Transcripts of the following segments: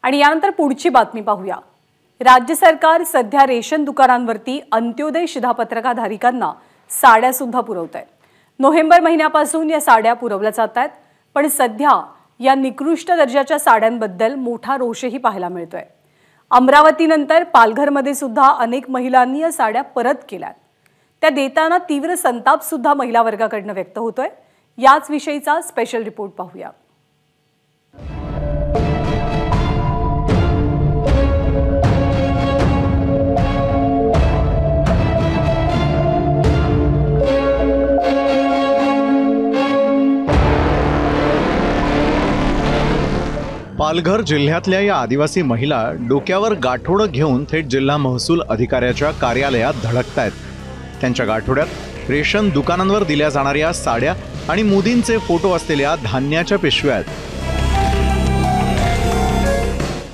आणि यानंतर पुढची बातमी पाहूया। राज्य सरकार सध्या रेशन दुकानांवरती अंत्योदय शिधापत्रकाधारकांना साड्या सुद्धा पुरवतंय। नोव्हेंबर महिन्यापासून या साड्या पुरवल्या जात आहेत, पण सध्या या निकृष्ट दर्जाच्या साड्यांबद्दल मोठा रोषही पाहायला मिळतोय। अमरावतीनंतर पालघरमध्ये सुद्धा अनेक महिलांनी या साड्या परत केल्यात। त्या देताना तीव्र संताप सुद्धा महिला वर्गाकडून व्यक्त होतोय। याच विषयीचा स्पेशल रिपोर्ट पाहूया। पालघर जिल्ह्यातल्या या आदिवासी महिला डोक्यावर गाठोडं घेऊन थेट जिल्हा महसूल अधिकाऱ्याच्या कार्यालयात धडकतायत। त्यांच्या गाठोड्यात रेशन दुकानांवर दिल्या जाणाऱ्या साड्या आणि मोदींचे फोटो असलेल्या धान्याच्या पिशव्या आहेत।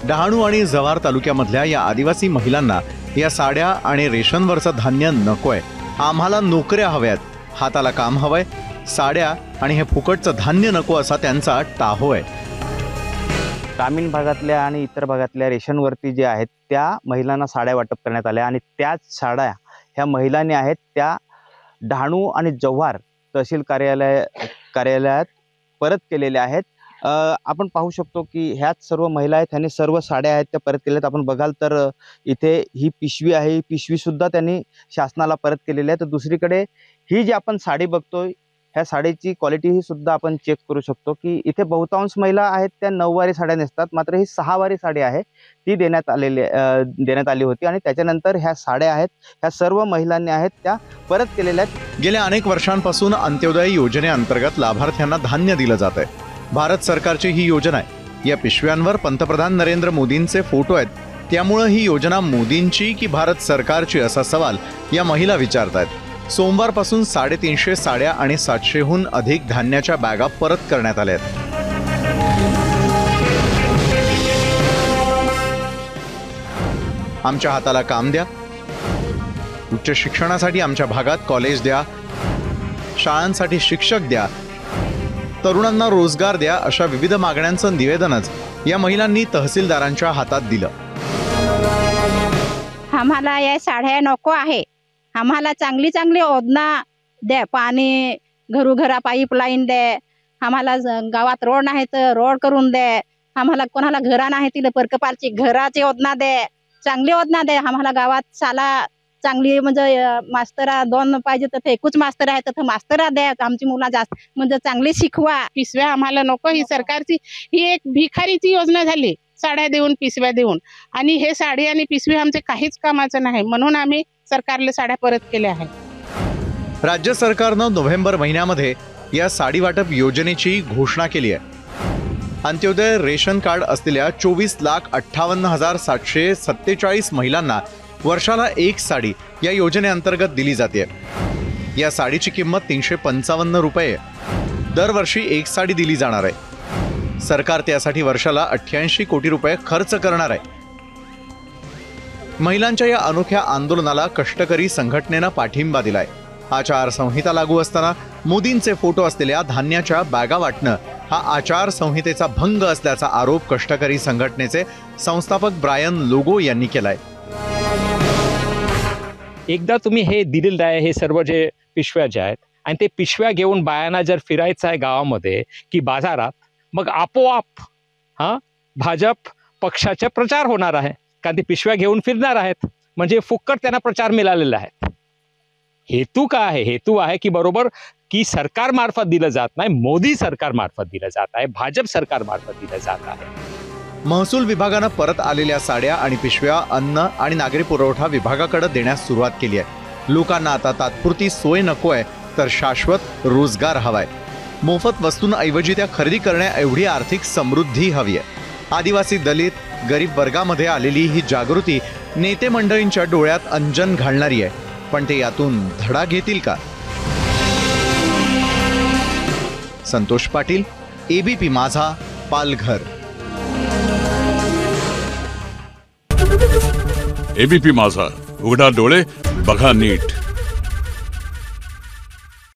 डहाणू आणि जव्हार तालुक्यामधल्या या आदिवासी महिलांना या साड्या आणि रेशनवरचं धान्य नकोय। आम्हाला नोकऱ्या हव्यात, हाताला काम हवंय, साड्या आणि हे फुकटचं धान्य नको असा त्यांचा टाहो आहे। ग्रामीण भागातल्या आणि इतर भागातल्या रेशनवरती जे आहेत त्या महिलांना साड्या वाटप करण्यात आल्या आणि त्याच साड्या ह्या महिलांनी आहेत त्या डहाणू आणि जव्हार तहसील कार्यालयात परत केलेल्या आहेत। आपण पाहू शकतो की ह्याच सर्व महिला आहेत, त्यांनी सर्व साड्या आहेत त्या परत केल्यात। आपण बघाल तर इथे ही पिशवी आहे, ही पिशवी सुद्धा त्यांनी शासनाला परत केलेली आहे। तर दुसरीकडे ही जी आपण साडी बघतोय ह्या साडीची क्वालिटी ही सुद्धा आपण चेक करू शकतो की इथे बहुतांश महिला आहेत त्या 9 वारी साड्या नेसतात, मात्र ही 6 वारी साडी आहे ती देण्यात आली होती आणि त्याच्यानंतर ह्या साड्या आहेत ह्या सर्व महिलांनी आहेत त्या परत केलेल्या आहेत। गेल्या अनेक वर्षांपासून अंत्योदय योजनेअंतर्गत लाभार्थ्यांना धान्य दिलं जात आहे। भारत सरकारची ही योजना आहे। या पिशव्यांवर पंतप्रधान नरेंद्र मोदींचे फोटो आहेत, त्यामुळे ही योजना मोदींची की भारत सरकारची असा सवाल या महिला विचारतायत। सोमवारपासून 350 साड्या आणि 700हून अधिक धान्याच्या बॅगा परत करण्यात आल्या आहेत। आमच्या हाताला काम द्या, उच्च शिक्षणासाठी आमच्या भागात कॉलेज द्या, शाळांसाठी शिक्षक द्या, तरुणांना रोजगार द्या, अशा विविध मागण्यांचं निवेदनच या महिलांनी तहसीलदारांच्या हातात दिलं। आम्हाला या साड्या नको आहे, आम्हाला चांगली चांगली योजना द्या, पाणी घरोघरा पाईपलाईन द्या, आम्हाला गावात रोड नाही तर रोड करून द्या, आम्हाला कोणाला घरा नाही तिला परकपालची घराची योजना द्या, चांगली योजना द्या। आम्हाला गावात साला चांगली म्हणजे मास्तरा 2 पाहिजे तर एकच मास्तर आहे तर मास्तरा द्या, आमची मुलं जास्त म्हणजे चांगली शिकवा। पिशव्या आम्हाला नको, ही सरकारची ही एक भिकारीची योजना झाली, साड्या देऊन पिशव्या देऊन, आणि हे साडी आणि पिशवी आमचे काहीच कामाचं नाही, म्हणून आम्ही सरकारला साड्या परत केल्या आहेत। राज्य सरकारनं नोव्हेंबर महिन्यामध्ये या साडी वाटप योजनेची घोषणा केली आहे। अंत्योदय रेशन कार्ड असलेल्या 24,58,747 महिलांना वर्षाला एक साडी या योजनेअंतर्गत दिली जाते। या साडीची किंमत 355 रुपये दरवर्षी एक साडी दिली जाणार आहे। सरकार त्यासाठी वर्षाला 88 कोटी रुपये खर्च करणार आहे। महिलांच्या या अनोख्या आंदोलनाला कष्टकरी संघटनेनं पाठिंबा दिलाय। आचारसंहिता लागू असताना मोदींचे फोटो असलेल्या धान्याच्या बॅगा वाटणं हा आचारसंहितेचा भंग असल्याचा आरोप कष्टकरी संघटनेचे संस्थापक ब्रायन लोगो यांनी केलाय। एकदा तुम्ही हे दिलेलं आहे, हे सर्व जे पिशव्या ज्या आहेत आणि ते पिशव्या घेऊन बायांना जर फिरायचं आहे गावामध्ये की बाजारात, मग आपोआप भाजप पक्षाचा प्रचार होणार आहे, कारण ते पिशव्या घेऊन फिरणार आहेत, म्हणजे फुक्कट त्यांना प्रचार मिळालेला आहे। हेतू काय आहे? हेतू आहे की बरोबर की सरकार मार्फत दिलं जात नाही, मोदी सरकार मार्फत दिलं जात आहे, भाजप सरकार मार्फत दिलं जात आहे। महसूल विभागानं परत आलेल्या साड्या आणि पिशव्या अन्न आणि नागरी पुरवठा विभागाकडे देण्यास सुरुवात केली आहे। लोकांना आता तात्पुरती सोय नकोय तर शाश्वत रोजगार हवाय। मोफत वस्तूंऐवजी त्या खरेदी करण्याएवढी आर्थिक समृद्धी हवी आहे। आदिवासी, दलित, गरीब वर्गामध्ये आलेली ही जागृती नेते मंडळींच्या डोळ्यात अंजन घालणारी आहे, पण ते यातून धडा घेतील का? संतोष पाटील, एबीपी माझा, पालघर। एबीपी माझा, उघडा डोळे बघा नीट।